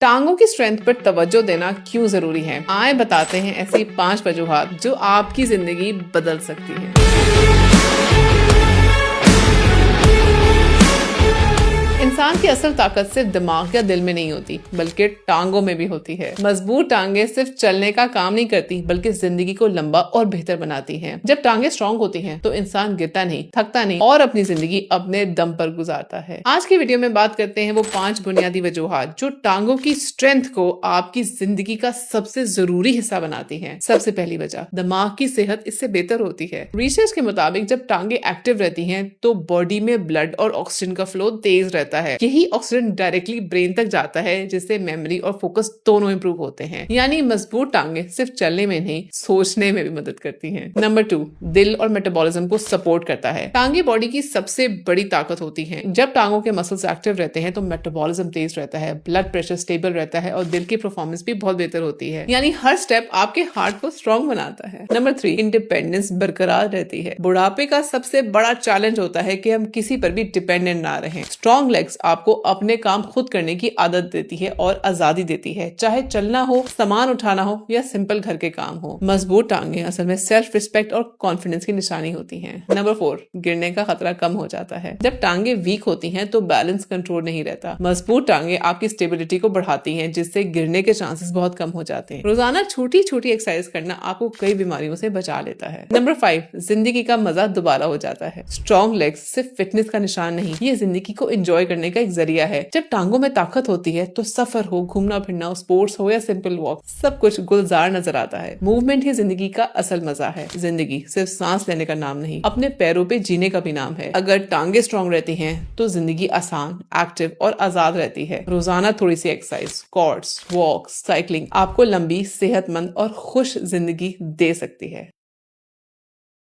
टांगों की स्ट्रेंथ पर तवज्जो देना क्यों जरूरी है? आए बताते हैं ऐसी 5 वजूहात जो आपकी जिंदगी बदल सकती है। इंसान की असल ताकत सिर्फ दिमाग या दिल में नहीं होती, बल्कि टांगों में भी होती है। मजबूत टांगे सिर्फ चलने का काम नहीं करती, बल्कि जिंदगी को लंबा और बेहतर बनाती हैं। जब टांगे स्ट्रांग होती हैं, तो इंसान गिरता नहीं, थकता नहीं और अपनी जिंदगी अपने दम पर गुजारता है। आज की वीडियो में बात करते हैं वो 5 बुनियादी वजूहात जो टांगों की स्ट्रेंथ को आपकी जिंदगी का सबसे जरूरी हिस्सा बनाती है। सबसे पहली वजह, दिमाग की सेहत इससे बेहतर होती है। रिसर्च के मुताबिक जब टांगे एक्टिव रहती हैं, तो बॉडी में ब्लड और ऑक्सीजन का फ्लो तेज रहता है। यही ऑक्सीजन डायरेक्टली ब्रेन तक जाता है, जिससे मेमोरी और फोकस दोनों इंप्रूव होते हैं। यानी मजबूत टांगे सिर्फ चलने में नहीं, सोचने में भी मदद करती हैं। नंबर 2, दिल और मेटाबॉलिज्म को सपोर्ट करता है। टांगे बॉडी की सबसे बड़ी ताकत होती है। जब टांगों के मसल्स एक्टिव रहते हैं, तो मेटाबॉलिज्म तेज रहता है, ब्लड प्रेशर स्टेबल रहता है और दिल की परफॉर्मेंस भी बहुत बेहतर होती है। यानी हर स्टेप आपके हार्ट को स्ट्रॉन्ग बनाता है। नंबर 3, इंडिपेंडेंस बरकरार रहती है। बुढ़ापे का सबसे बड़ा चैलेंज होता है कि हम किसी पर भी डिपेंडेंट ना रहें। स्ट्रॉन्ग लेग्स आपको अपने काम खुद करने की आदत देती है और आजादी देती है, चाहे चलना हो, सामान उठाना हो या सिंपल घर के काम हो। मजबूत टांगे असल में सेल्फ रिस्पेक्ट और कॉन्फिडेंस की निशानी होती हैं। नंबर 4, गिरने का खतरा कम हो जाता है। जब टांगे वीक होती हैं, तो बैलेंस कंट्रोल नहीं रहता। मजबूत टांगे आपकी स्टेबिलिटी को बढ़ाती हैं, जिससे गिरने के चांसेस बहुत कम हो जाते हैं। रोजाना छोटी छोटी एक्सरसाइज करना आपको कई बीमारियों से बचा लेता है। नंबर 5, जिंदगी का मजा दोबारा हो जाता है। स्ट्रॉन्ग लेग्स सिर्फ फिटनेस का निशान नहीं, ये जिंदगी को एंजॉय करने का एक जरिया है। जब टांगों में ताकत होती है, तो सफर हो, घूमना फिरना, स्पोर्ट्स हो या सिंपल वॉक, सब कुछ गुलजार नजर आता है। मूवमेंट ही जिंदगी का असल मजा है। जिंदगी सिर्फ सांस लेने का नाम नहीं, अपने पैरों पे जीने का भी नाम है। अगर टांगे स्ट्रॉन्ग रहती हैं, तो जिंदगी आसान, एक्टिव और आजाद रहती है। रोजाना थोड़ी सी एक्सरसाइज, स्क्वाट्स, वॉक, साइकिलिंग आपको लंबी, सेहतमंद और खुश जिंदगी दे सकती है।